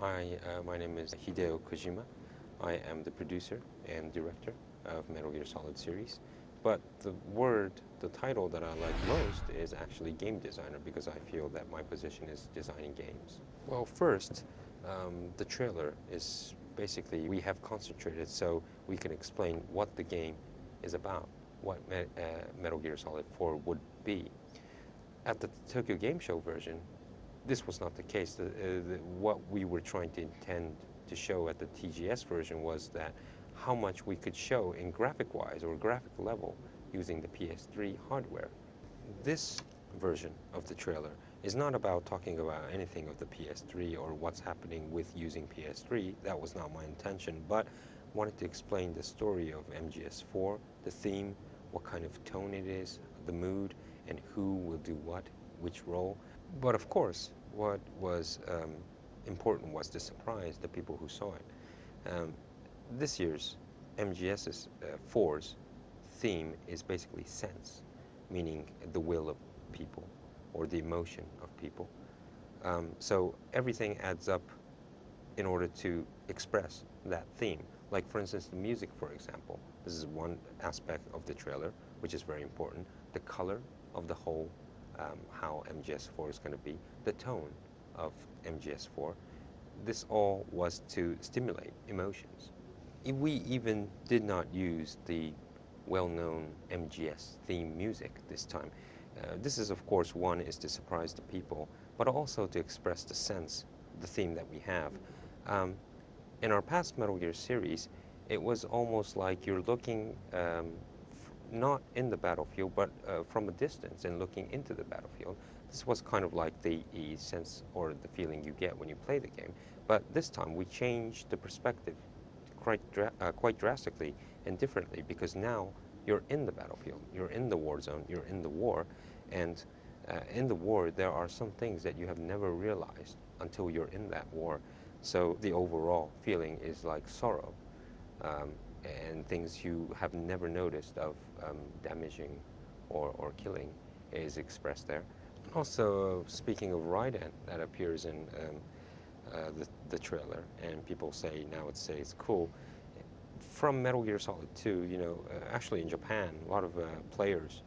Hi, my name is Hideo Kojima. I am the producer and director of Metal Gear Solid series. But the title that I like most is actually game designer because I feel that my position is designing games. Well, first, the trailer is basically we have concentrated so we can explain what the game is about, what Metal Gear Solid 4 would be. At the Tokyo Game Show version, this was not the case. What we were trying to intend to show at the TGS version was that how much we could show in graphic-wise or graphic level using the PS3 hardware. This version of the trailer is not about talking about anything of the PS3 or what's happening with using PS3. That was not my intention, but wanted to explain the story of MGS4, the theme, what kind of tone it is, the mood, and who will do what, which role. But of course, what was important was to surprise the people who saw it. This year's MGS's 4's theme is basically sense, meaning the will of people or the emotion of people. So everything adds up in order to express that theme. Like, for instance, the music, for example. This is one aspect of the trailer, which is very important. The color of the whole, how MGS4 is going to be, the tone of MGS4. This all was to stimulate emotions. We even did not use the well-known MGS theme music this time. This is, of course, one is to surprise the people, but also to express the sense, the theme that we have. In our past Metal Gear series, it was almost like you're looking not in the battlefield, but from a distance and looking into the battlefield. This was kind of like the sense or the feeling you get when you play the game. But this time we changed the perspective quite drastically and differently, because now you're in the battlefield, you're in the war zone, you're in the war, and in the war there are some things that you have never realized until you're in that war. So the overall feeling is like sorrow and things you have never noticed of damaging or killing is expressed there. Also, speaking of Raiden, that appears in the trailer, and people say it's cool. From Metal Gear Solid 2, actually in Japan, a lot of players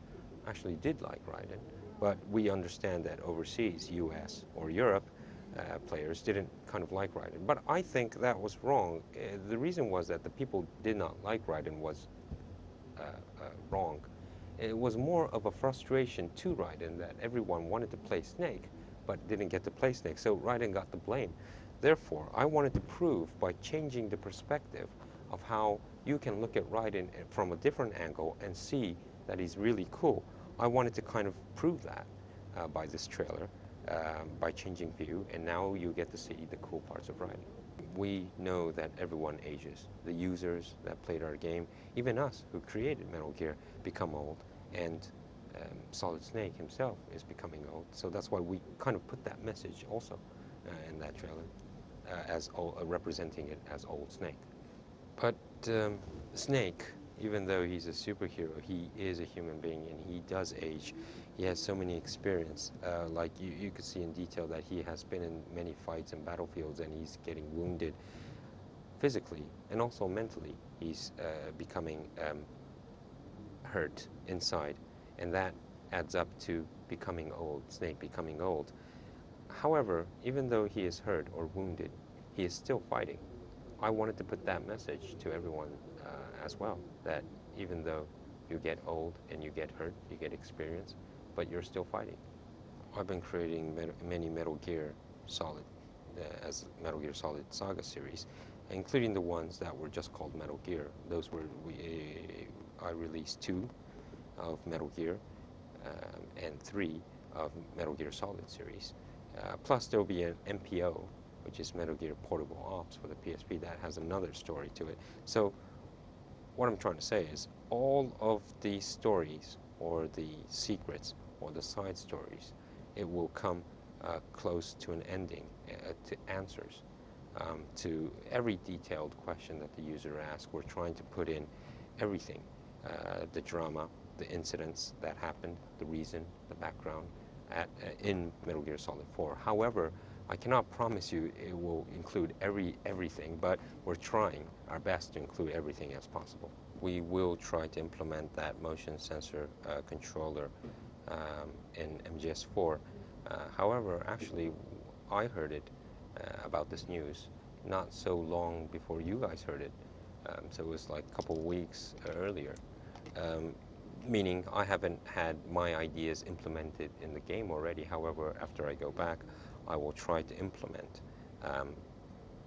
actually did like Raiden, but we understand that overseas, US or Europe, players didn't kind of like Raiden. But I think that was wrong. The reason was that the people did not like Raiden was wrong. It was more of a frustration to Raiden that everyone wanted to play Snake, but didn't get to play Snake, so Raiden got the blame. Therefore, I wanted to prove by changing the perspective of how you can look at Raiden from a different angle and see that he's really cool. I wanted to kind of prove that by this trailer, by changing view, and now you get to see the cool parts of Raiden. We know that everyone ages. The users that played our game, even us who created Metal Gear, become old, and Solid Snake himself is becoming old. So that's why we kind of put that message also in that trailer, as representing it as Old Snake. But Snake, even though he's a superhero, he is a human being and he does age. He has so many experience. Like you could see in detail that he has been in many fights and battlefields, and he's getting wounded physically and also mentally. He's becoming hurt inside, and that adds up to becoming old, Snake becoming old. However, even though he is hurt or wounded, he is still fighting. I wanted to put that message to everyone as well, that even though you get old and you get hurt, you get experience, but you're still fighting. I've been creating many Metal Gear Solid as Metal Gear Solid Saga series, including the ones that were just called Metal Gear. Those were, I released 2 of Metal Gear and 3 of Metal Gear Solid series. Plus there will be an MPO, which is Metal Gear Portable Ops for the PSP, that has another story to it. So what I'm trying to say is all of these stories or the secrets or the side stories, it will come close to an ending, to answers to every detailed question that the user asks. We're trying to put in everything, the drama, the incidents that happened, the reason, the background in Metal Gear Solid 4. However, I cannot promise you it will include everything, but we're trying our best to include everything as possible. We will try to implement that motion sensor controller in MGS4. However, actually, I heard it about this news not so long before you guys heard it. So it was like a couple of weeks earlier. Um, Meaning I haven't had my ideas implemented in the game already. However, after I go back, I will try to implement um,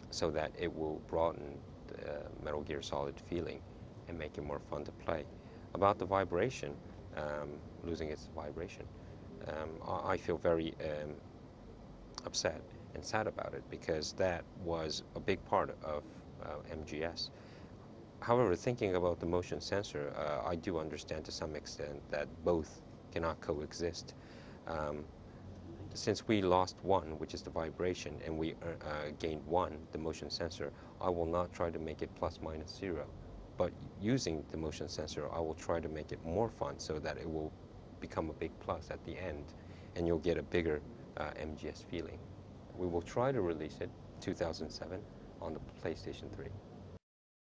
so that it will broaden the Metal Gear Solid feeling and make it more fun to play. About the vibration, losing its vibration, I feel very upset and sad about it because that was a big part of MGS. However, thinking about the motion sensor, I do understand to some extent that both cannot coexist. Um, since we lost one, which is the vibration, and we gained one, the motion sensor, I will not try to make it plus minus zero. But using the motion sensor, I will try to make it more fun so that it will become a big plus at the end, and you'll get a bigger MGS feeling. We will try to release it 2007 on the PlayStation 3.